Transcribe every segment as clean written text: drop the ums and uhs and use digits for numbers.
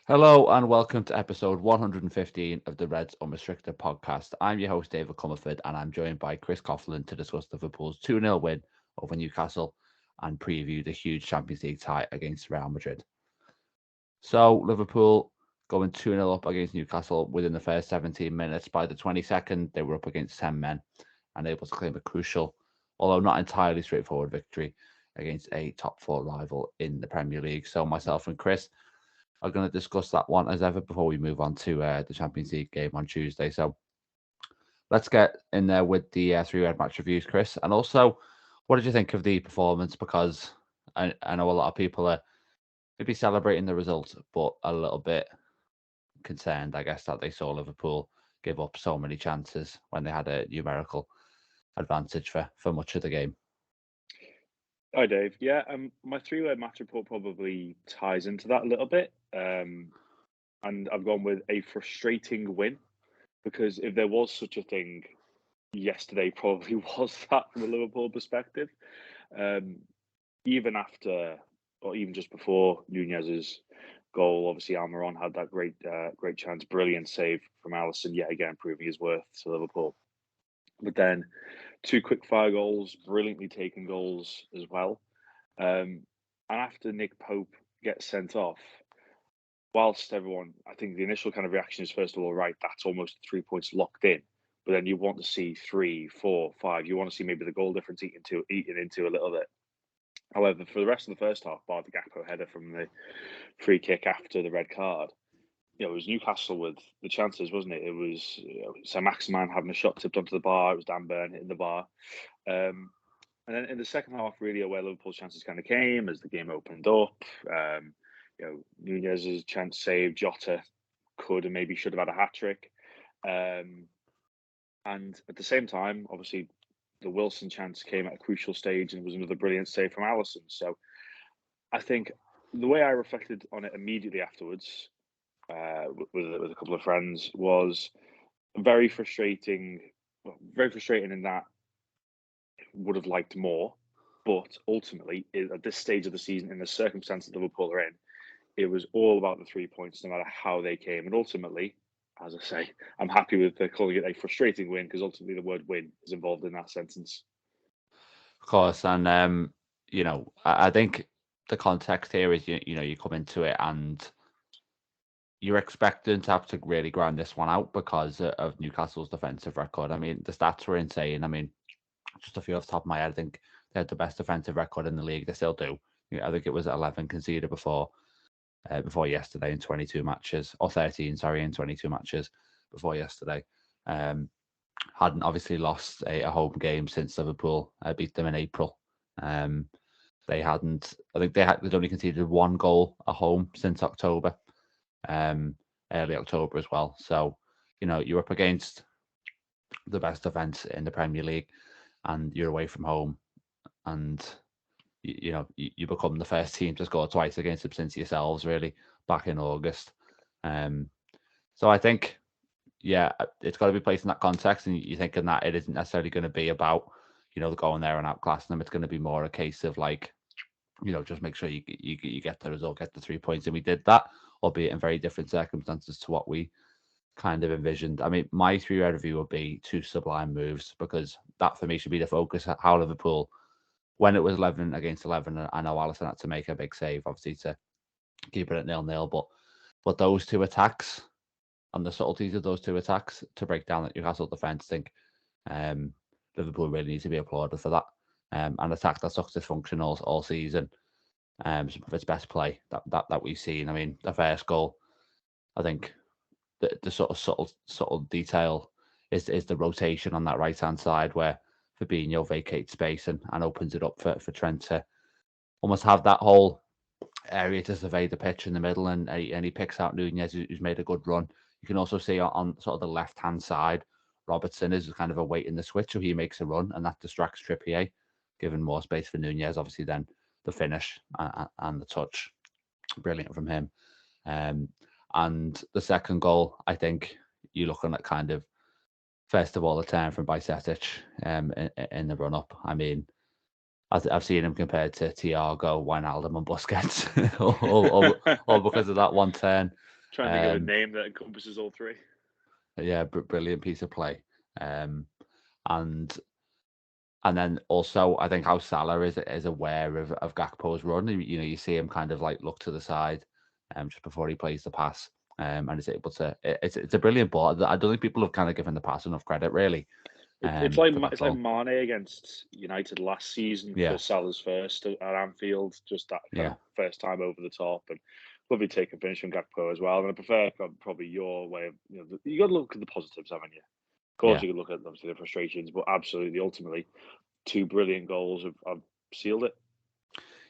Hello and welcome to episode 115 of the Reds Unrestricted podcast. I'm your host, David Comerford, and I'm joined by Chris Coughlin to discuss Liverpool's 2-0 win over Newcastle and preview the huge Champions League tie against Real Madrid. So, Liverpool going 2-0 up against Newcastle within the first 17 minutes. By the 22nd, they were up against 10 men and able to claim a crucial, although not entirely straightforward victory against a top four rival in the Premier League. So, myself and Chris are going to discuss that one as ever before we move on to the Champions League game on Tuesday. So let's get in there with the three red match reviews, Chris. And also, what did you think of the performance? Because I know a lot of people are maybe celebrating the result, but a little bit concerned, I guess, that they saw Liverpool give up so many chances when they had a numerical advantage for much of the game. Hi, Dave. Yeah, my three-word match report probably ties into that a little bit. And I've gone with a frustrating win because if there was such a thing, yesterday probably was that from a Liverpool perspective. Um, Even after, or even just before Nunez's goal, obviously Almiron had that great chance, brilliant save from Allison, yet again proving his worth to Liverpool. But then two quick fire goals, brilliantly taken goals as well. And after Nick Pope gets sent off, whilst everyone, I think the initial kind of reaction is first of all, right, that's almost 3 points locked in. But then you want to see three, four, five. You want to see maybe the goal difference eaten into a little bit. However, for the rest of the first half, bar the Gakpo header from the free kick after the red card, it was Newcastle with the chances, wasn't it? It was Sam Maximan having a shot tipped onto the bar. It was Dan Burn hitting the bar. Um, and then in the second half, really, where Liverpool's chances kind of came as the game opened up. Nunez's chance saved. Jota could and maybe should have had a hat trick. And at the same time, obviously, the Wilson chance came at a crucial stage and was another brilliant save from Allison. So I think the way I reflected on it immediately afterwards, with a couple of friends, was very frustrating. Well, very frustrating in that would have liked more, but ultimately, at this stage of the season, in the circumstances Liverpool are in, it was all about the 3 points, no matter how they came. And ultimately, as I say, I'm happy with calling it a frustrating win because ultimately the word "win" is involved in that sentence. Of course, and I think the context here is you come into it and you're expecting to have to really grind this one out because of Newcastle's defensive record. I mean, the stats were insane. I mean, just a few off the top of my head, I think they had the best defensive record in the league. They still do. I think it was 11 conceded before yesterday in 22 matches, or 13, sorry, in 22 matches before yesterday. Hadn't obviously lost a home game since Liverpool beat them in April. They hadn't. I think they'd only conceded one goal at home since October, early October as well. So you're up against the best defense in the Premier League, and you're away from home, and you become the first team to score twice against them since yourselves, really, back in August. So I think, yeah, it's got to be placed in that context, and you're thinking that it isn't necessarily going to be about, going there and outclassing them. It's going to be more a case of like, just make sure you get the result, get the 3 points, and we did that, albeit in very different circumstances to what we kind of envisioned. I mean, my three-red review would be two sublime moves because that for me should be the focus. How Liverpool, when it was 11 against 11, I know Alisson had to make a big save, obviously, to keep it at 0-0. But those two attacks and the subtleties of those two attacks to break down the Newcastle defence, I think Liverpool really needs to be applauded for that. An attack that stuck dysfunction all season. Some of its best play that we've seen. I mean, the first goal, I think the sort of subtle detail is the rotation on that right hand side where Fabinho vacates space and opens it up for Trent to almost have that whole area to survey the pitch in the middle, and he picks out Nunez, who's made a good run. You can also see on sort of the left hand side, Robertson is kind of awaiting the switch, so he makes a run, and that distracts Trippier, giving more space for Nunez. Obviously, then the finish and the touch, brilliant from him. And the second goal, I think you're looking at kind of, first of all, a turn from Bajcetic in the run up. I mean, I've seen him compared to Thiago, Wijnaldum, and Busquets, all because of that one turn. Trying to think of a name that encompasses all three. Yeah, brilliant piece of play. And then also, I think how Salah is aware of Gakpo's run. You see him kind of like look to the side, just before he plays the pass, and is able to. It's a brilliant ball. I don't think people have kind of given the pass enough credit, really. It's like Mane against United last season Yeah. for Salah's first at Anfield, just that kind of first time over the top, and lovely take and finish from Gakpo as well. And I prefer probably your way of you got to look at the positives, haven't you? Of course, you can look at obviously the frustrations, but absolutely, ultimately, two brilliant goals have sealed it.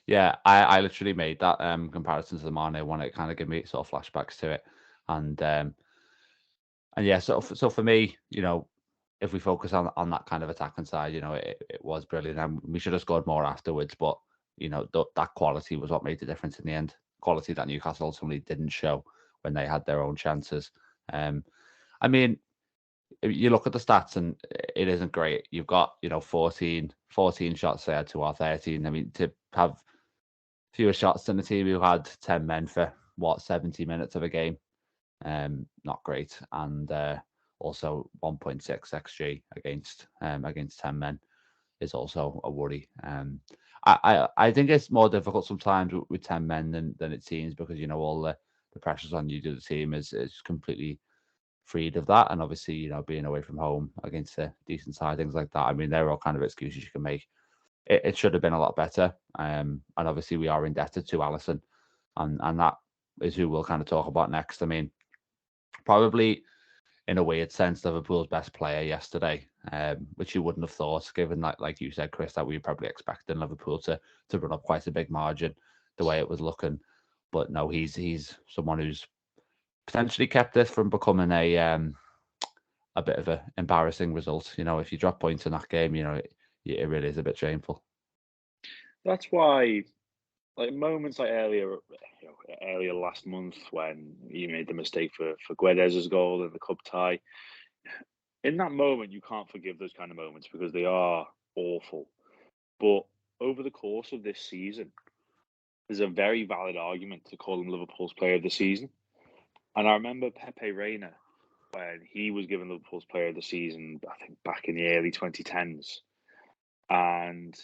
Yeah, I literally made that comparison to the Mane one. It kind of gave me sort of flashbacks to it, and yeah, so for me, if we focus on that kind of attacking side, it was brilliant, and we should have scored more afterwards. But that quality was what made the difference in the end. Quality that Newcastle ultimately didn't show when they had their own chances. I mean, you look at the stats and it isn't great. You've got 14 shots there to our 13. I mean, to have fewer shots than the team who had 10 men for 70 minutes of a game, not great. And also 1.6 xG against 10 men is also a worry. I think it's more difficult sometimes with 10 men than it seems, because all the pressures on you to the team is completely freed of that. And obviously, being away from home against a decent side, things like that. I mean, they're all kind of excuses you can make. It should have been a lot better. And obviously we are indebted to Alisson, and that is who we'll kind of talk about next. I mean, probably in a weird sense, Liverpool's best player yesterday, which you wouldn't have thought, given that, like you said, Chris, that we were probably expecting Liverpool to run up quite a big margin the way it was looking. But no, he's someone who's potentially kept this from becoming a bit of an embarrassing result. If you drop points in that game, it really is a bit shameful. That's why, like moments like earlier last month when you made the mistake for Guedes' goal in the cup tie. In that moment, you can't forgive those kind of moments because they are awful. But over the course of this season, there's a very valid argument to call him Liverpool's player of the season. And I remember Pepe Reina, when he was given Liverpool's player of the season, I think back in the early 2010s. And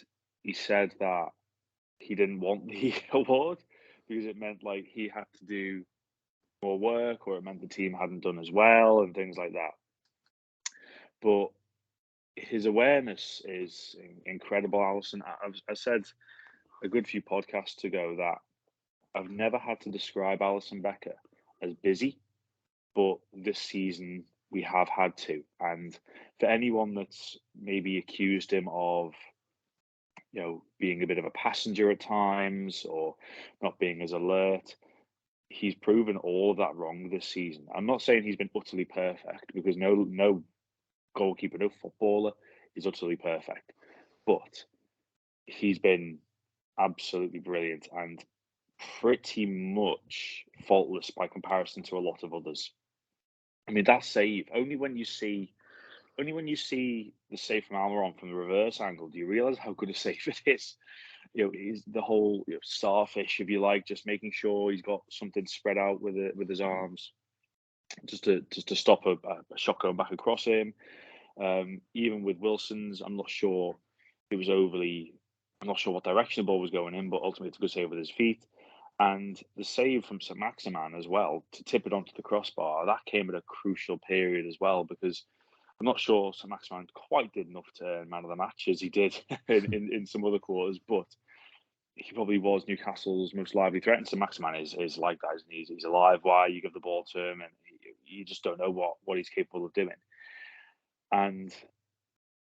he said that he didn't want the award because it meant like he had to do more work, or it meant the team hadn't done as well and things like that. But his awareness is incredible, Alisson. I said a good few podcasts ago that I've never had to describe Alisson Becker as busy, but this season we have had to. And for anyone that's maybe accused him of, being a bit of a passenger at times or not being as alert, he's proven all of that wrong this season. I'm not saying he's been utterly perfect, because no goalkeeper, no footballer is utterly perfect, but he's been absolutely brilliant and pretty much faultless by comparison to a lot of others. I mean, that save, only when you see the save from Almiron from the reverse angle do you realise how good a save it is. He's the whole starfish, if you like, just making sure he's got something spread out with his arms, just to stop a shot going back across him. Even with Wilson's, I'm not sure what direction the ball was going in, but ultimately it's a good save with his feet. And the save from St Maximin as well to tip it onto the crossbar, that came at a crucial period as well, because I'm not sure St Maximin quite did enough to earn man of the match as he did in some other quarters, but he probably was Newcastle's most lively threat. And St Maximin is like that, isn't he? He's a live wire. You give the ball to him, and you just don't know what he's capable of doing. And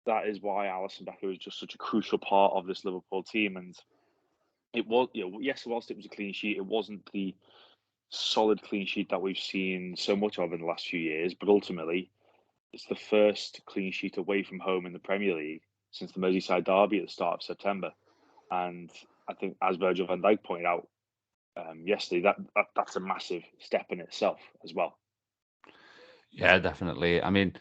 that is why Alisson Becker is just such a crucial part of this Liverpool team. And it was, yes, whilst it was a clean sheet, it wasn't the solid clean sheet that we've seen so much of in the last few years. But ultimately, it's the first clean sheet away from home in the Premier League since the Merseyside derby at the start of September. And I think, as Virgil van Dijk pointed out yesterday, that's a massive step in itself as well. Yeah, definitely. I mean,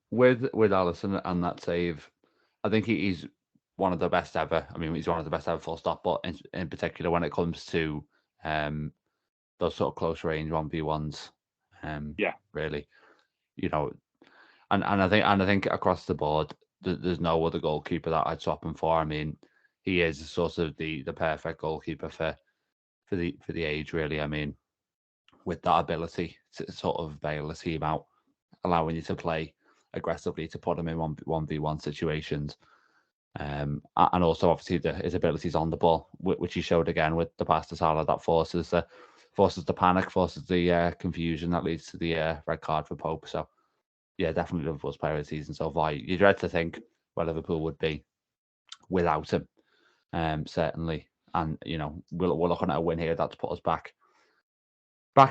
with Alisson and that save, I think he's one of the best ever. I mean, he's one of the best ever, full stop. But in particular, when it comes to those sort of close range 1v1s. Really, and I think across the board, there's no other goalkeeper that I'd swap him for. I mean, he is sort of the perfect goalkeeper for the age, really. I mean, with that ability to sort of bail the team out, allowing you to play aggressively, to put him in 1v1 situations. And also, obviously, his abilities on the ball, which he showed again with the pass to Salah, that forces the panic, forces the confusion that leads to the red card for Pope. So, yeah, definitely Liverpool's player of the season so far. You dread to think where Liverpool would be without him, certainly. And, we're looking at a win here that's put us back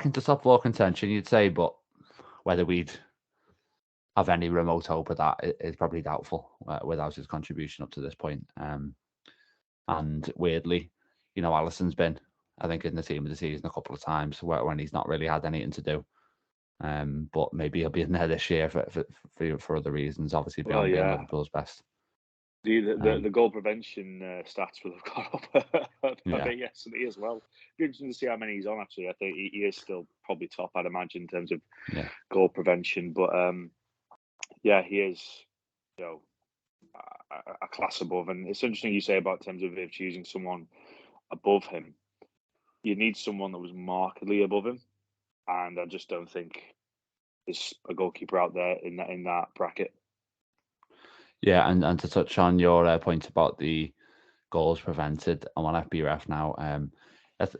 into top four contention, you'd say, but whether we'd have any remote hope of that is probably doubtful without his contribution up to this point. And weirdly, Alisson's been, I think, in the team of the season a couple of times when he's not really had anything to do. But maybe he'll be in there this year for other reasons, obviously beyond being Liverpool's best. The goal prevention stats will have gone up a bit yesterday as well. Be interesting to see how many he's on. Actually, I think he is still probably top, I'd imagine, in terms of goal prevention. But he is, a class above. And it's interesting you say about in terms of choosing someone above him. You need someone that was markedly above him, and I just don't think there's a goalkeeper out there in that bracket. Yeah, and to touch on your point about the goals prevented, I'm on FBref now.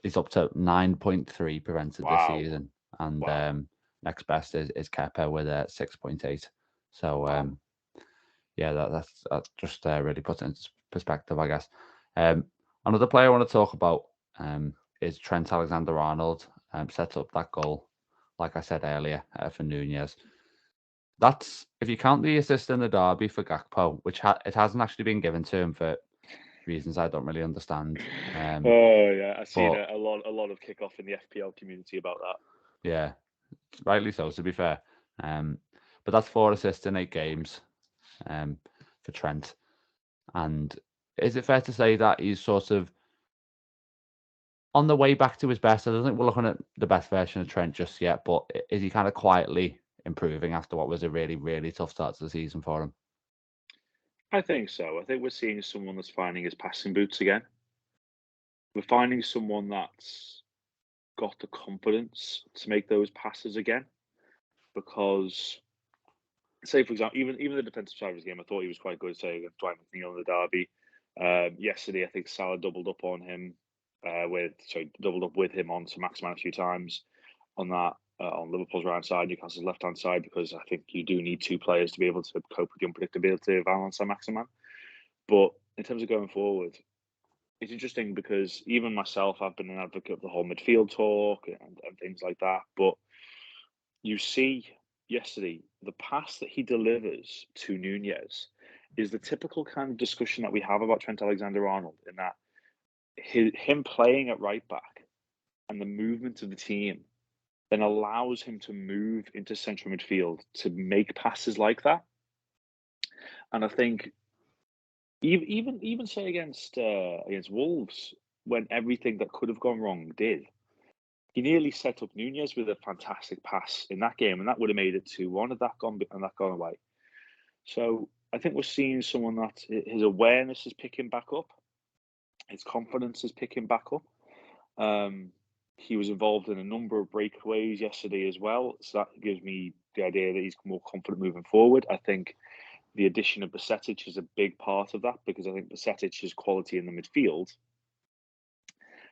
It's up to 9.3 prevented this season, and next best is Kepa with 6.8. So that's just really puts it into perspective, I guess. Another player I want to talk about is Trent Alexander-Arnold. Set up that goal, like I said earlier, for Nunez. That's, if you count the assist in the derby for Gakpo, which it hasn't actually been given to him for reasons I don't really understand. I've seen a lot of kickoff in the FPL community about that. Yeah, rightly so, to be fair. But that's 4 assists in 8 games for Trent. And is it fair to say that he's sort of on the way back to his best? I don't think we're looking at the best version of Trent just yet, but is he kind of quietly improving after what was a really, really tough start to the season for him? I think so. I think we're seeing someone that's finding his passing boots again. We're finding someone that's got the confidence to make those passes again. Because, say, for example, even the defensive side of his game, I thought he was quite good, say, against Dwight McNeil in the derby. Yesterday, I think Salah doubled up on him, doubled up with him on Maximin a few times on that. On Liverpool's right side, Newcastle's left hand side, because I think you do need 2 players to be able to cope with the unpredictability of Alan Maximin. But in terms of going forward, it's interesting because even myself, I've been an advocate of the whole midfield talk and things like that. But you see yesterday, the pass that he delivers to Nunez is the typical kind of discussion that we have about Trent Alexander-Arnold, in that him playing at right back and the movement of the team then allows him to move into central midfield to make passes like that. And I think even say against Wolves, when everything that could have gone wrong did, he nearly set up Nunez with a fantastic pass in that game, and that would have made it 2-1 had that gone away. So I think we're seeing someone that his awareness is picking back up, his confidence is picking back up. He was involved in a number of breakaways yesterday as well, so that gives me the idea that he's more confident moving forward. I think the addition of Bajcetic is a big part of that, because I think Bajcetic's quality in the midfield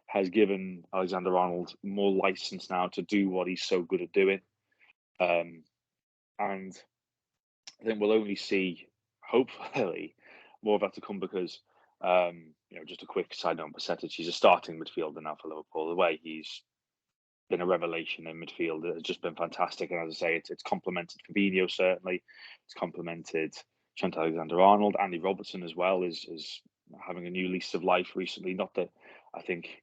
has given Alexander-Arnold more license now to do what he's so good at doing. And I think we'll only see, hopefully, more of that to come, because, just a quick side note on Bajcetic, he's a starting midfielder now for Liverpool. The way he's been a revelation in midfield, it's just been fantastic. And as I say, it's complemented Fabinho, certainly. It's complemented Trent Alexander-Arnold. Andy Robertson as well is having a new lease of life recently. Not that I think,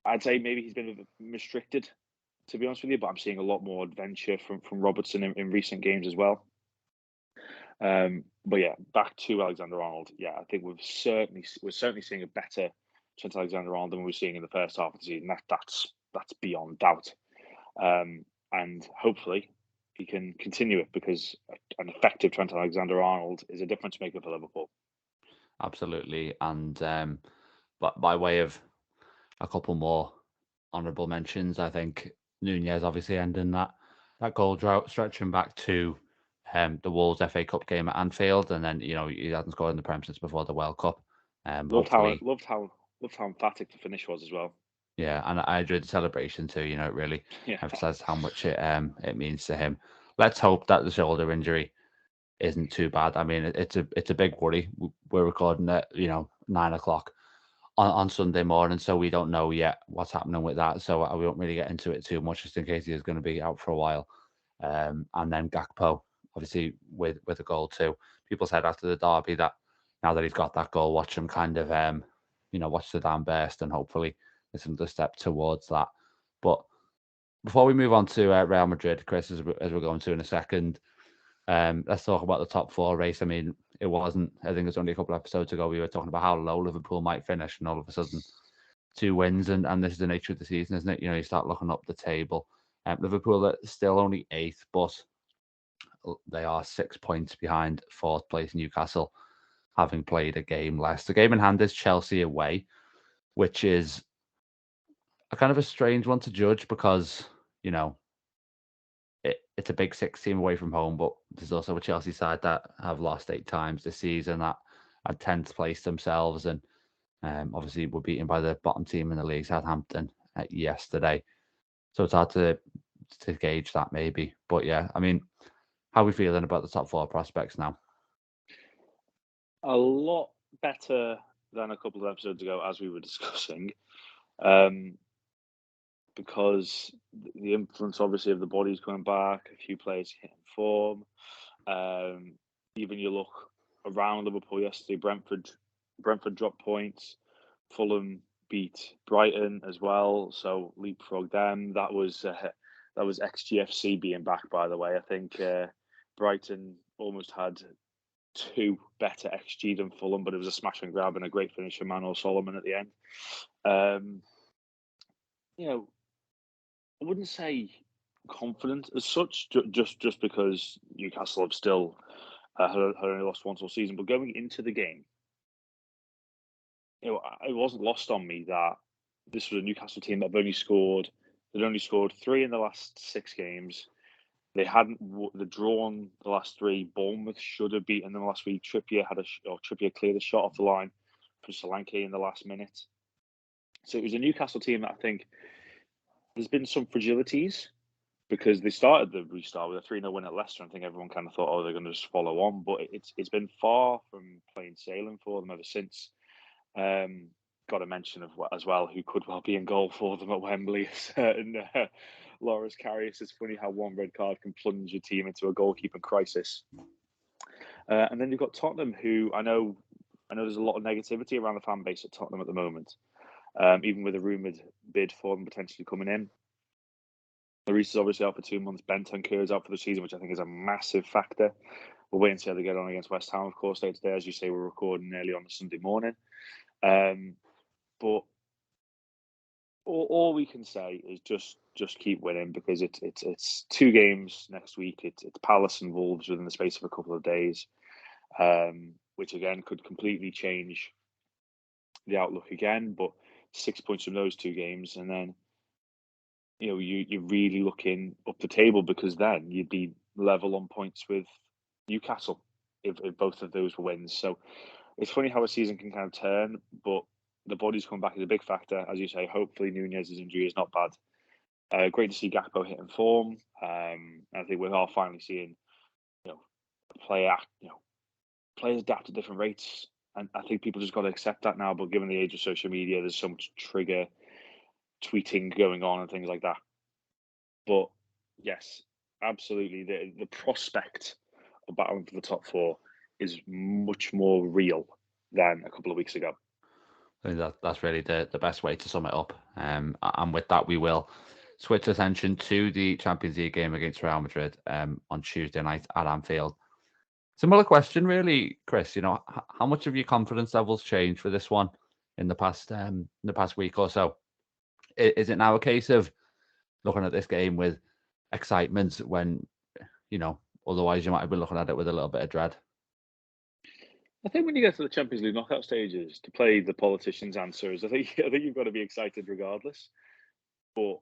I'd say maybe he's been a bit restricted, to be honest with you, but I'm seeing a lot more adventure from Robertson in recent games as well. But yeah, back to Alexander-Arnold. Yeah, I think we're certainly seeing a better Trent Alexander-Arnold than we were seeing in the first half of the season. That's that's beyond doubt. And hopefully he can continue it, because an effective Trent Alexander-Arnold is a difference maker for Liverpool. Absolutely. And but by way of a couple more honourable mentions, I think Nunez obviously ending that goal drought, stretching back to the Wolves FA Cup game at Anfield, and then he hasn't scored in the Prem since before the World Cup. Loved how Hopefully, emphatic the finish was as well. yeah, and I enjoyed the celebration too. It really Yeah, emphasised how much it means to him. Let's hope that the shoulder injury isn't too bad. I mean, it's a big worry. We're recording at 9:00 on Sunday morning, so we don't know yet what's happening with that. So we won't really get into it too much, just in case he is going to be out for a while. And then Gakpo, obviously with a goal too. People said after the derby that now that he's got that goal, watch him kind of watch the down burst, and hopefully it's another step towards that. But before we move on to Real Madrid, Chris, as we're going to in a second, let's talk about the top four race. I mean, it wasn't, I think it was only a couple of episodes ago, we were talking about how low Liverpool might finish, and all of a sudden, 2 wins, and this is the nature of the season, isn't it? You start looking up the table. Liverpool are still only 8th, but they are 6 points behind 4th place Newcastle, having played a game less. The game in hand is Chelsea away, which is a kind of a strange one to judge because, it's a big 6 team away from home, but there's also a Chelsea side that have lost 8 times this season that are 10th place themselves, and obviously were beaten by the bottom team in the league, Southampton, yesterday. So it's hard to gauge that maybe. But yeah, I mean, how are we feeling about the top 4 prospects now? a lot better than a couple of episodes ago, as we were discussing, because the influence, obviously, of the bodies coming back, a few players hitting form. Even you look around Liverpool yesterday, Brentford dropped points, Fulham beat Brighton as well, so leapfrog them. That was XGFC being back, by the way. I think Brighton almost had 2 better XG than Fulham, but it was a smash and grab and a great finish from Manuel Solomon at the end. I wouldn't say confident as such, just because Newcastle have still had only lost once all season. But going into the game, it wasn't lost on me that this was a Newcastle team that they'd only scored 3 in the last 6 games. They'd drawn the last 3. Bournemouth should have beaten them last week. Trippier cleared a shot off the line for Solanke in the last minute. So it was a Newcastle team that I think there's been some fragilities, because they started the restart with a 3-0 win at Leicester. I think everyone kind of thought, oh, they're going to just follow on. But it's been far from plain sailing for them ever since. Got to mention as well who could well be in goal for them at Wembley. Certain Loris Karius. It's funny how one red card can plunge your team into a goalkeeping crisis. And then you've got Tottenham, who I know there's a lot of negativity around the fan base at Tottenham at the moment, even with a rumoured bid for them potentially coming in. Lloris is obviously out for 2 months. Bentancur is out for the season, which I think is a massive factor. We'll wait and see how they get on against West Ham, of course, day today. As you say, we're recording early on a Sunday morning. But all we can say is just keep winning, because it's 2 games next week. It's Palace and Wolves within the space of a couple of days, which again could completely change the outlook again. But 6 points from those 2 games, and then you're really looking up the table, because then you'd be level on points with Newcastle if both of those were wins. So it's funny how a season can kind of turn, but the bodies coming back is a big factor. As you say, hopefully Nunez's injury is not bad. Great to see Gakpo hitting form. I think we are finally seeing, players adapt at different rates, and I think people just got to accept that now. But given the age of social media, there's so much trigger tweeting going on and things like that. But yes, absolutely, the prospect of battling for the top 4 is much more real than a couple of weeks ago. I think that's really the best way to sum it up. And with that, we will switch attention to the Champions League game against Real Madrid on Tuesday night at Anfield. Similar question, really, Chris. How much of your confidence levels changed for this one in the past week or so? is it now a case of looking at this game with excitement when, otherwise you might have been looking at it with a little bit of dread? I think when you get to the Champions League knockout stages, to play the politicians' answers, I think you've got to be excited regardless. But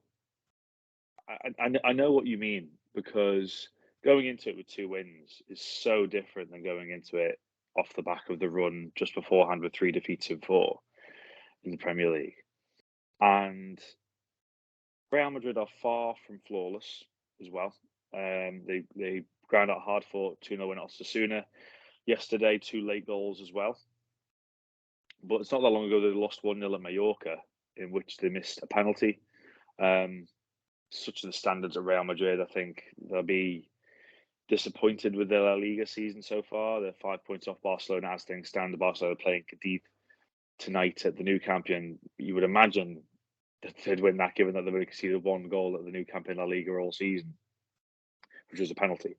I know what you mean, because going into it with 2 wins is so different than going into it off the back of the run just beforehand with 3 defeats in 4 in the Premier League. And Real Madrid are far from flawless as well. They ground out hard for 2-0 win at Osasuna yesterday, 2 late goals as well. But it's not that long ago they lost 1-0 at Mallorca, in which they missed a penalty. Such are the standards of Real Madrid. I think they'll be disappointed with their La Liga season so far. They're 5 points off Barcelona as things stand. Barcelona playing Cadiz tonight at the Nou Camp, and you would imagine that they'd win that, given that they've only conceded 1 goal at the Nou Camp in La Liga all season, which was a penalty.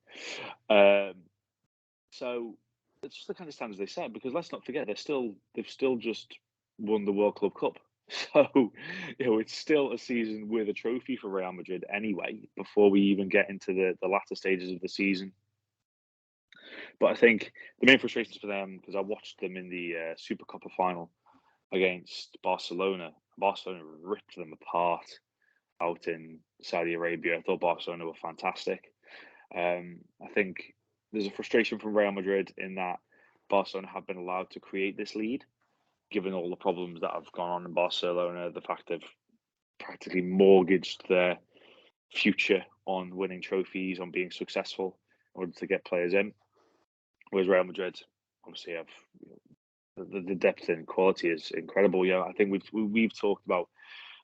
So it's just the kind of standards they set, because let's not forget they've still just won the World Club Cup. So, it's still a season with a trophy for Real Madrid anyway, before we even get into the latter stages of the season. But I think the main frustrations for them, because I watched them in the Supercopa final against Barcelona. Barcelona ripped them apart out in Saudi Arabia. I thought Barcelona were fantastic. I think there's a frustration from Real Madrid in that Barcelona have been allowed to create this lead, given all the problems that have gone on in Barcelona, the fact they've practically mortgaged their future on winning trophies, on being successful in order to get players in. Whereas Real Madrid obviously have the depth and quality is incredible. Yeah, I think we've talked about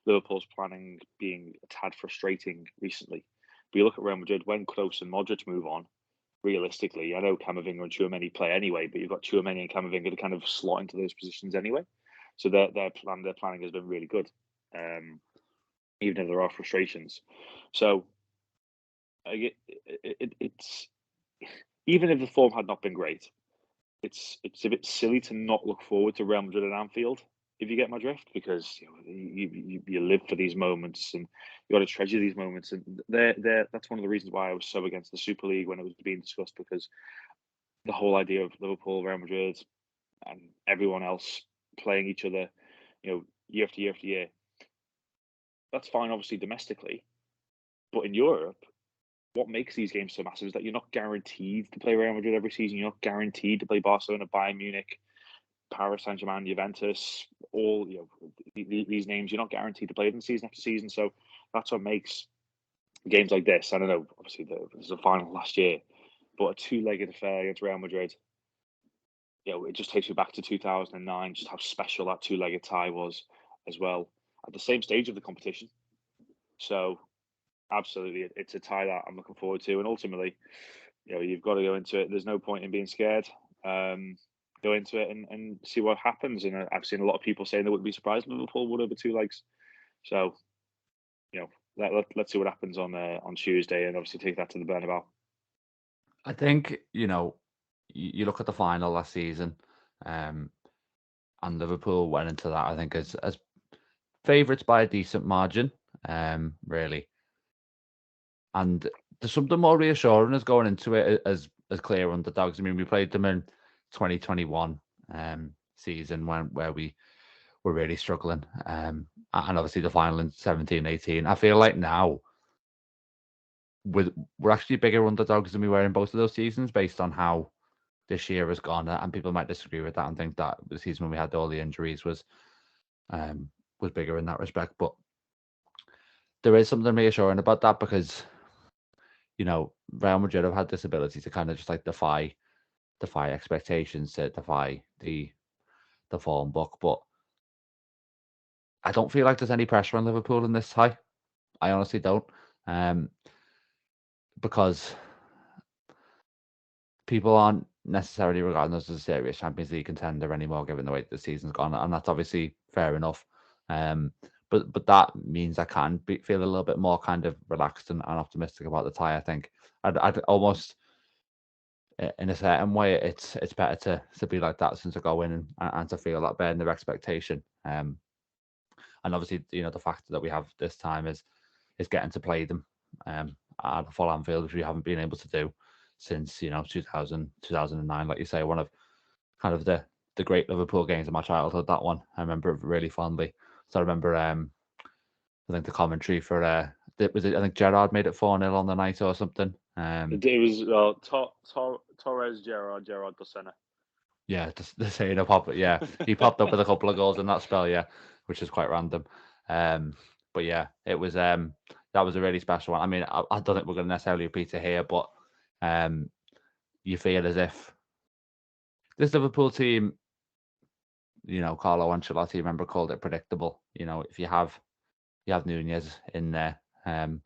Liverpool's planning being a tad frustrating recently. But you look at Real Madrid, when Kroos and Modric move on, realistically, I know Camavinga and Tchouaméni play anyway, but you've got Tchouaméni and Camavinga to kind of slot into those positions anyway. So their planning has been really good, even if there are frustrations. So it's even if the form had not been great, it's a bit silly to not look forward to Real Madrid at Anfield, if you get my drift, because you live for these moments and you got to treasure these moments. And that's one of the reasons why I was so against the Super League when it was being discussed, because the whole idea of Liverpool, Real Madrid, and everyone else playing each other, year after year after year, that's fine, obviously domestically, but in Europe, what makes these games so massive is that you're not guaranteed to play Real Madrid every season. You're not guaranteed to play Barcelona, Bayern Munich, Paris Saint-Germain, Juventus, all these names. You're not guaranteed to play them season after season. So that's what makes games like this. I don't know. Obviously, there was a final last year, but a 2-legged affair against Real Madrid. It just takes you back to 2009. Just how special that 2-legged tie was, as well, at the same stage of the competition. So, absolutely, it's a tie that I'm looking forward to. And ultimately, you've got to go into it. There's no point in being scared. Go into it and see what happens. And I've seen a lot of people saying they wouldn't be surprised Liverpool would over 2 legs. So, let's see what happens on Tuesday, and obviously take that to the Bernabeu. I think, you look at the final last season, and Liverpool went into that, I think, as favourites by a decent margin, really. And there's something more reassuring as going into it as clear underdogs. I mean, we played them in 2021 season where we were really struggling, and obviously the final in 17-18. I feel like now we're actually bigger underdogs than we were in both of those seasons, based on how this year has gone. And people might disagree with that and think that the season when we had all the injuries was bigger in that respect. But there is something reassuring about that, because Real Madrid have had this ability to kind of just like defy expectations, to defy the form book. But I don't feel like there's any pressure on Liverpool in this tie. I honestly don't, because people aren't necessarily regarding us as a serious Champions League contender anymore, given the way the season's gone, and that's obviously fair enough. But that means I can feel a little bit more kind of relaxed and optimistic about the tie. I think I'd almost, in a certain way, it's better to be like that, since I go in and to feel that better in their expectation. And obviously, the factor that we have this time is getting to play them at a full Anfield, which we haven't been able to do since 2009. Like you say, one of kind of the great Liverpool games of my childhood. That one I remember really fondly. So I remember I think the commentary for I think Gerrard made it 4-0 on the night or something. It was Torres, Gerrard dos Santos. Yeah, just saying a pop. Yeah, he popped up with a couple of goals in that spell. Yeah, which is quite random. But yeah, it was that was a really special one. I mean, I don't think we're going to necessarily repeat it here, but you feel as if this Liverpool team, Carlo Ancelotti, remember, called it predictable. If you have Nunez in there, on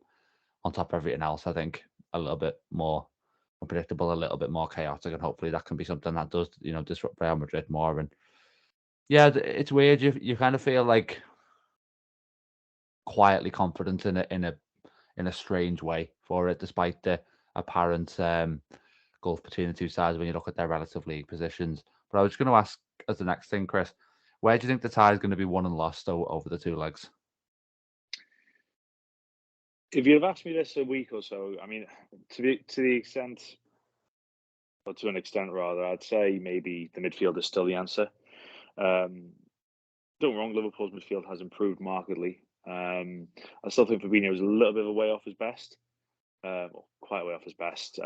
top of everything else, I think a little bit more unpredictable, a little bit more chaotic, and hopefully that can be something that does, disrupt Real Madrid more. And yeah, it's weird. You kind of feel like quietly confident in a strange way for it, despite the apparent gulf between the two sides when you look at their relative league positions. But I was going to ask as the next thing, Chris, where do you think the tie is going to be won and lost over the two legs? If you'd have asked me this a week or so, I mean, to the extent, or to an extent rather, I'd say maybe the midfield is still the answer. Don't get me wrong, Liverpool's midfield has improved markedly. I still think Fabinho is a little bit of a way off his best, quite a way off his best.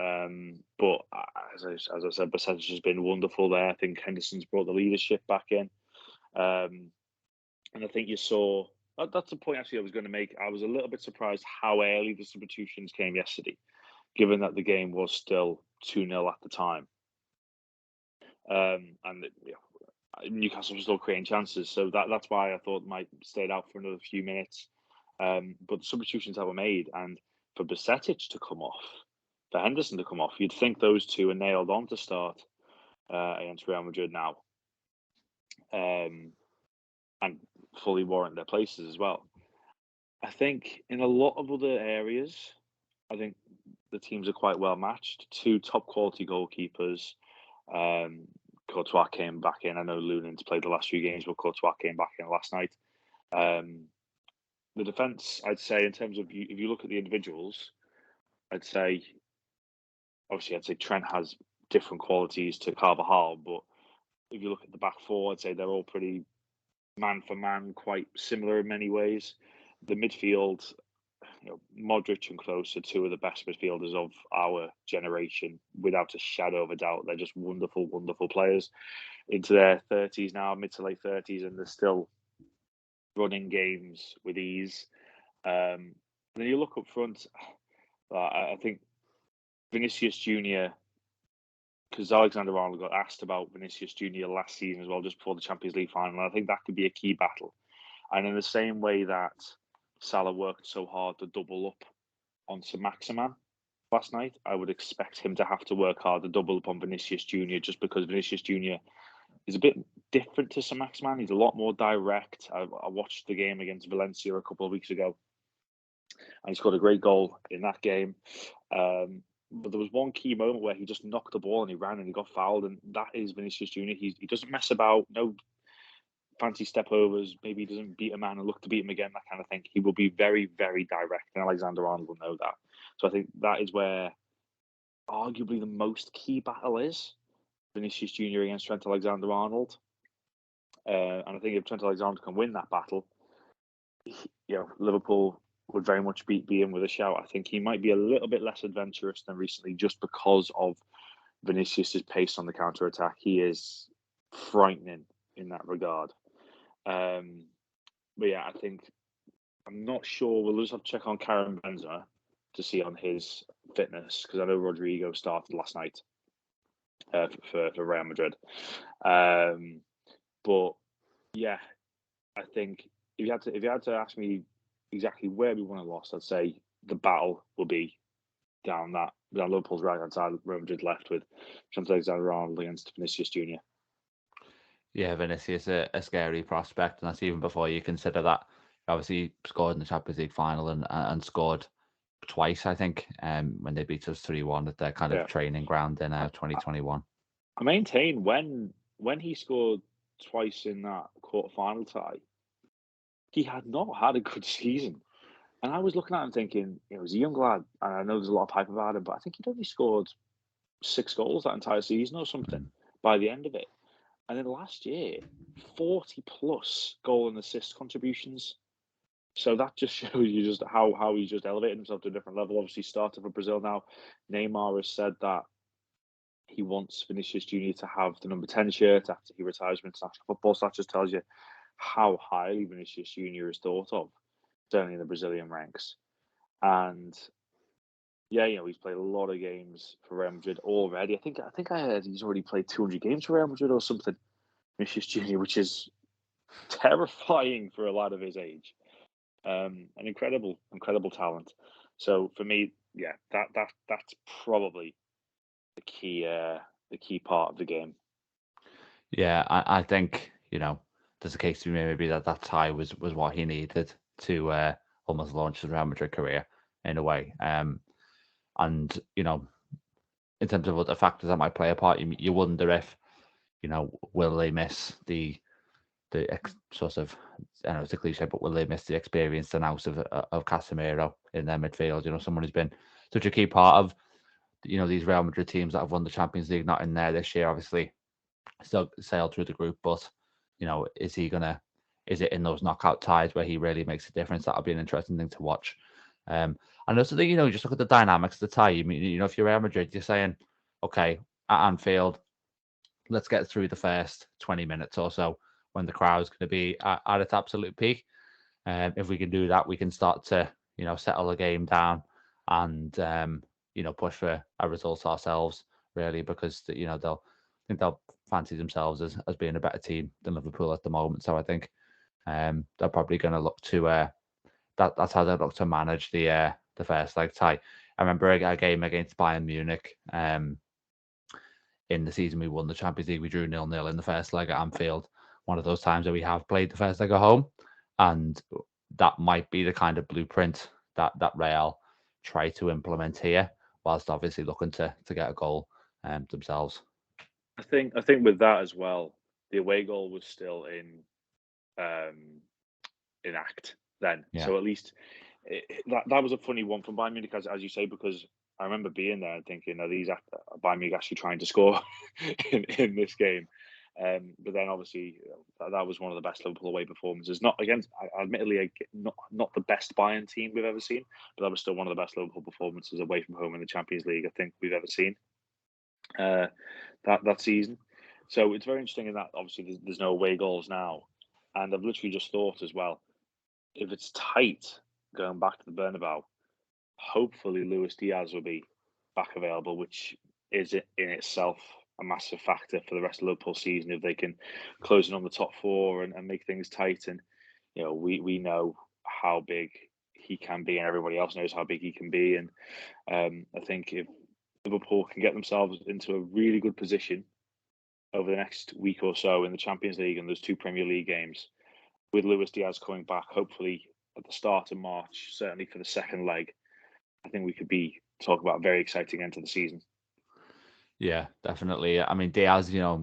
But as I said, Bassett has been wonderful there. I think Henderson's brought the leadership back in, and I think you saw. That's the point actually I was going to make. I was a little bit surprised how early the substitutions came yesterday, given that the game was still 2-0 at the time. And Newcastle was still creating chances, so that's why I thought might stayed out for another few minutes. But the substitutions that were made, and for Basetic to come off, for Henderson to come off, you'd think those two are nailed on to start against Real Madrid now, and fully warrant their places as well. I think in a lot of other areas, I think the teams are quite well matched. Two top quality goalkeepers. Courtois came back in. I know Lunen's played the last few games, but Courtois came back in last night. The defence, I'd say, in terms of if you look at the individuals, I'd say Trent has different qualities to Carvajal, but if you look at the back four, I'd say they're all pretty man for man, quite similar in many ways. The midfield, Modric and Kroos are two of the best midfielders of our generation, without a shadow of a doubt. They're just wonderful, wonderful players into their 30s now, mid to late 30s, and they're still running games with ease. Then you look up front, I think Vinicius Jr., because Alexander-Arnold got asked about Vinicius Jr. last season as well, just before the Champions League final. I think that could be a key battle. And in the same way that Salah worked so hard to double up on Saint-Maximin last night, I would expect him to have to work hard to double up on Vinicius Jr. just because Vinicius Jr. is a bit different to Saint-Maximin. He's a lot more direct. I watched the game against Valencia a couple of weeks ago, and he scored a great goal in that game. But there was one key moment where he just knocked the ball and he ran and he got fouled, and that is Vinicius Jr. He doesn't mess about, no fancy step overs. Maybe he doesn't beat a man and look to beat him again, that kind of thing. He will be very, very direct, and Alexander-Arnold will know that. So I think that is where arguably the most key battle is, Vinicius Jr. against Trent Alexander-Arnold. And I think if Trent Alexander can win that battle, Liverpool would very much be in with a shout. I think he might be a little bit less adventurous than recently just because of Vinicius's pace on the counter-attack. He is frightening in that regard. But yeah, I think, I'm not sure. We'll just have to check on Karim Benzema to see on his fitness, because I know Rodrigo started last night for Real Madrid. But yeah, I think if you had to ask me exactly where we won and lost, I'd say the battle will be down Liverpool's right hand side, Real Madrid left, with Trent Alexander-Arnold against Vinicius Jr. Yeah, Vinicius a scary prospect, and that's even before you consider that obviously scored in the Champions League final and scored twice, I think, when they beat us 3-1 at their kind of training ground in 2021. I maintain when he scored twice in that quarter-final tie, he had not had a good season. And I was looking at him thinking, he's a young lad, and I know there's a lot of hype about him, but I think he'd only scored 6 goals that entire season or something by the end of it. And then last year, 40 plus goal and assist contributions. So that just shows you just how he's just elevated himself to a different level. Obviously, started for Brazil now. Neymar has said that he wants Vinicius Junior to have the number 10 shirt after he retires from international football. So that just tells you how highly Vinicius Junior is thought of, certainly in the Brazilian ranks. And yeah, he's played a lot of games for Real Madrid already. I think I heard he's already played 200 games for Real Madrid or something, Vinicius Junior, which is terrifying for a lad of his age. An incredible talent. So for me, yeah, that's probably the key part of the game. Yeah, I think there's a case to be made maybe that tie was what he needed to almost launch his Real Madrid career in a way. And in terms of other factors that might play a part, you wonder if will they miss the sort of, I know it's a cliche, but will they miss the experience and out of Casemiro in their midfield? Someone who's been such a key part of these Real Madrid teams that have won the Champions League, not in there this year, obviously. Still sailed through the group, but is it in those knockout ties where he really makes a difference? That'll be an interesting thing to watch. And also, just look at the dynamics of the tie. If you're Real Madrid, you're saying, okay, at Anfield, let's get through the first 20 minutes or so when the crowd's going to be at its absolute peak. If we can do that, we can start to settle the game down and push for a result ourselves, really, because they'll fancy themselves as being a better team than Liverpool at the moment. So I think they're probably going to look to that's how they look to manage the first leg tie. I remember a game against Bayern Munich in the season we won the Champions League. We drew 0-0 in the first leg at Anfield. One of those times that we have played the first leg at home, and that might be the kind of blueprint that Real try to implement here, whilst obviously looking to get a goal themselves. I think with that as well, the away goal was still in act then. Yeah. So at least that was a funny one from Bayern Munich, as you say, because I remember being there and thinking, are these Bayern Munich actually trying to score in this game? But then obviously that was one of the best Liverpool away performances. Not against, admittedly, not the best Bayern team we've ever seen, but that was still one of the best Liverpool performances away from home in the Champions League I think we've ever seen that season. So it's very interesting in that obviously there's no away goals now, and I've literally just thought as well, if it's tight going back to the Bernabeu, hopefully Luis Diaz will be back available, which is in itself a massive factor for the rest of Liverpool season if they can close in on the top four and make things tight. And we know how big he can be, and everybody else knows how big he can be. And I think if Liverpool can get themselves into a really good position over the next week or so in the Champions League and those 2 Premier League games, with Luis Diaz coming back, hopefully at the start of March, certainly for the second leg, I think we could be talking about a very exciting end to the season. Yeah, definitely. I mean, Diaz, I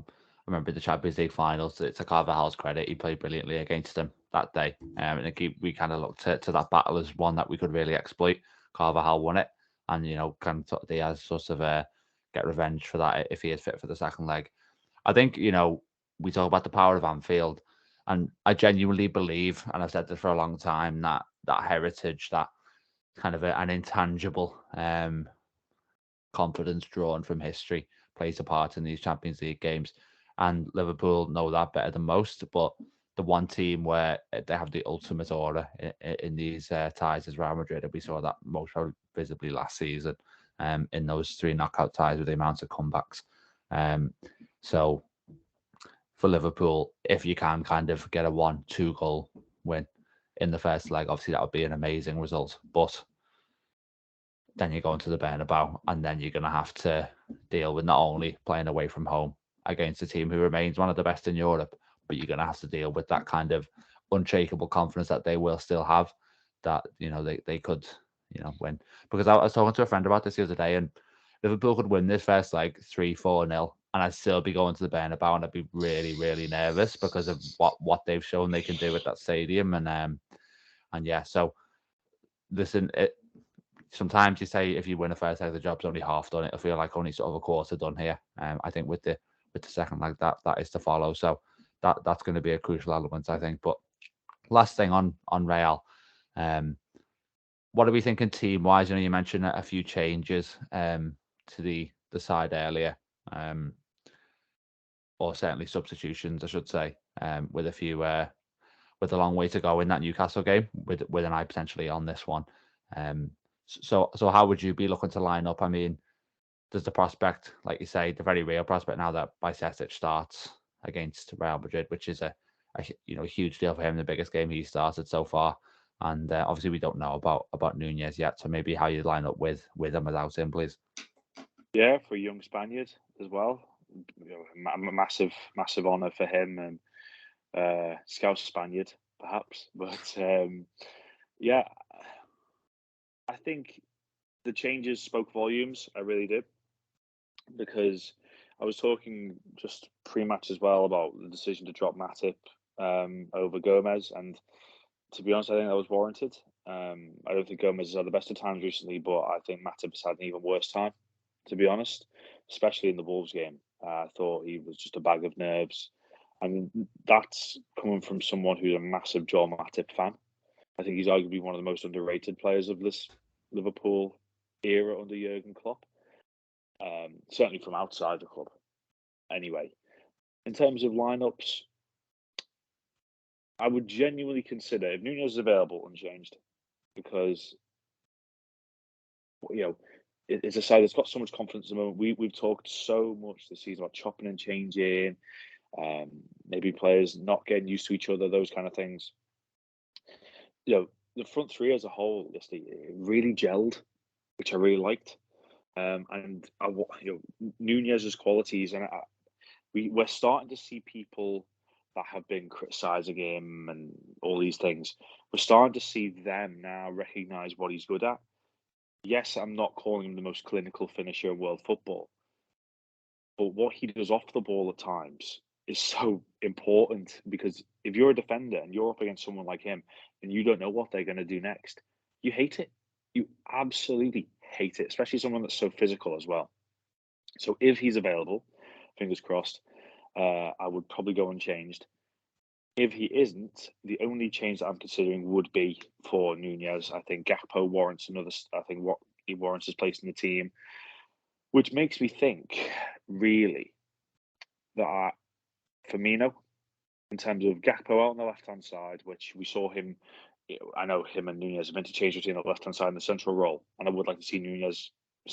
remember the Champions League finals. To Carvajal's credit, he played brilliantly against them that day. And we kind of looked to that battle as one that we could really exploit. Carvajal won it, and can Diaz sort of get revenge for that if he is fit for the second leg. I think we talk about the power of Anfield, and I genuinely believe, and I've said this for a long time, that heritage, that kind of an intangible confidence drawn from history plays a part in these Champions League games. And Liverpool know that better than most, but the one team where they have the ultimate aura in these ties is Real Madrid, and we saw that most visibly last season in those 3 knockout ties with the amount of comebacks. So for Liverpool, if you can kind of get a 1-2 goal win in the first leg, obviously that would be an amazing result. But then you go into the Bernabeu, and then you're going to have to deal with not only playing away from home against a team who remains one of the best in Europe, but you're going to have to deal with that kind of unshakable confidence that they will still have, that they could win. Because I was talking to a friend about this the other day, and Liverpool could win this first leg 3-4-0, and I'd still be going to the Bernabeu, and I'd be really, really nervous because of what they've shown they can do at that stadium. And yeah, so listen, sometimes you say if you win a first leg, the job's only half done. It'll feel like only sort of a quarter done here. I think with the second leg, that is to follow. So that's going to be a crucial element, I think. But last thing on Real, what are we thinking team wise? You mentioned a few changes to the side earlier, or certainly substitutions, I should say, with a few with a long way to go in that Newcastle game, with an eye potentially on this one. So how would you be looking to line up? I mean, there's the prospect, like you say, the very real prospect now that Bajcetic starts against Real Madrid, which is a huge deal for him, the biggest game he started so far. And obviously we don't know about Nunez yet, so maybe how you line up with and without him, please. Yeah, for a young Spaniard as well, a massive honour for him, and Scouse Spaniard perhaps, but yeah, I think the changes spoke volumes. I really did, because I was talking just pre-match as well about the decision to drop Matip over Gomez, and to be honest, I think that was warranted. I don't think Gomez has had the best of times recently, but I think Matip has had an even worse time, to be honest, especially in the Wolves game. I thought he was just a bag of nerves, and that's coming from someone who's a massive Joel Matip fan. I think he's arguably one of the most underrated players of this Liverpool era under Jurgen Klopp. Certainly from outside the club. Anyway, in terms of lineups, I would genuinely consider if Nunez is available unchanged, because it's a side that's got so much confidence at the moment. We've talked so much this season about chopping and changing, maybe players not getting used to each other, those kind of things. The front three as a whole, it really gelled, which I really liked. And Nunez's qualities, and we're starting to see people that have been criticising him and all these things. We're starting to see them now recognise what he's good at. Yes, I'm not calling him the most clinical finisher in world football, but what he does off the ball at times is so important, because if you're a defender and you're up against someone like him and you don't know what they're going to do next, you hate it. You absolutely hate it, especially someone that's so physical as well. So if he's available, fingers crossed, I would probably go unchanged. If he isn't, the only change that I'm considering would be for Nunez. I think Gakpo warrants another. I think what he warrants his place in the team, which makes me think, really, that Firmino, in terms of Gakpo out on the left-hand side, which we saw him. I know him and Nunez have interchanged between the left-hand side and the central role, and I would like to see Nunez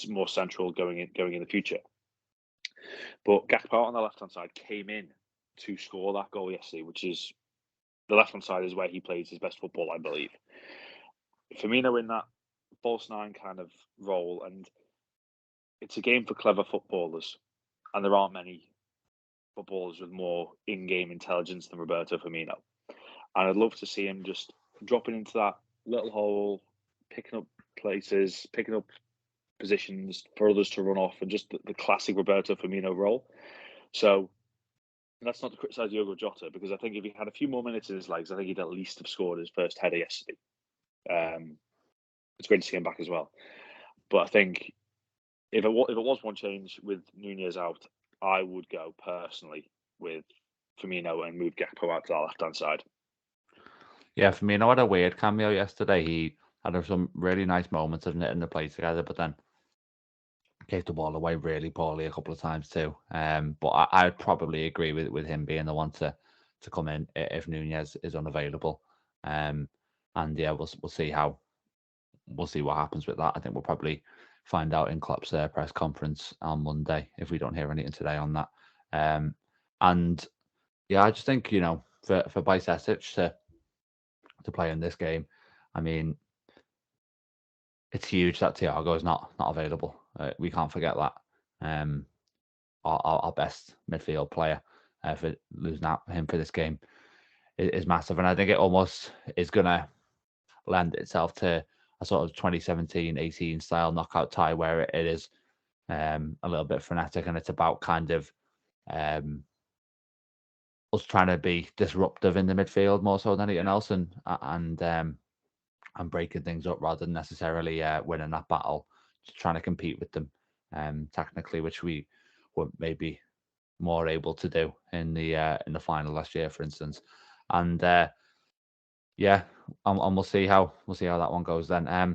more central going in the future. But Gakpo on the left-hand side came in to score that goal yesterday, which is the left-hand side is where he plays his best football, I believe. Firmino in that false nine kind of role, and it's a game for clever footballers, and there aren't many footballers with more in-game intelligence than Roberto Firmino. And I'd love to see him just dropping into that little hole, picking up places, picking up positions for others to run off, and just the classic Roberto Firmino role. So that's not to criticise Diogo Jota, because I think if he had a few more minutes in his legs, I think he'd at least have scored his first header yesterday. It's great to see him back as well. But I think if it was one change with Nunez out, I would go personally with Firmino and move Gakpo out to the left-hand side. Yeah, Firmino had a weird cameo yesterday. He had some really nice moments of knitting the play together, but then gave the ball away really poorly a couple of times too. But I'd probably agree with him being the one to come in if Nunez is unavailable. And yeah, we'll see what happens with that. I think we'll probably find out in Klopp's press conference on Monday if we don't hear anything today on that. And yeah, I just think for Bajcetic to play in this game, I mean, it's huge that Thiago is not available. We can't forget that. Our best midfield player for losing out him for this game is massive, and I think it almost is going to lend itself to a sort of 2017-18 style knockout tie where it is a little bit frenetic, and it's about kind of us trying to be disruptive in the midfield more so than anything else, and breaking things up rather than necessarily winning that battle. Just trying to compete with them technically, which we were maybe more able to do in the final last year, for instance. And yeah, and we'll see how that one goes then. I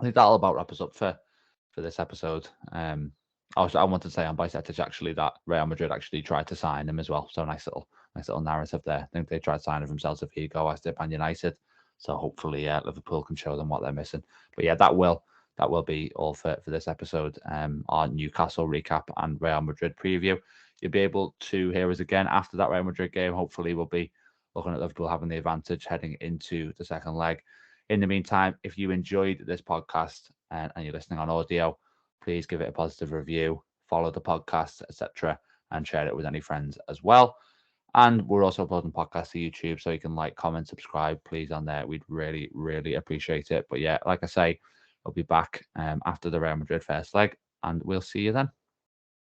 think that'll about wrap us up for this episode. I wanted to say on Bicetic actually that Real Madrid actually tried to sign him as well. So nice little narrative there. I think they tried signing themselves a Vigo as did Man United. So hopefully Liverpool can show them what they're missing. But yeah, that will be all for this episode. Our Newcastle recap and Real Madrid preview. You'll be able to hear us again after that Real Madrid game. Hopefully we'll be looking at Liverpool having the advantage heading into the second leg. In the meantime, if you enjoyed this podcast and you're listening on audio, please give it a positive review, follow the podcast, etc., and share it with any friends as well. And we're also uploading podcasts to YouTube, so you can like, comment, subscribe, please, on there. We'd really, really appreciate it. But yeah, like I say, we'll be back after the Real Madrid first leg, and we'll see you then.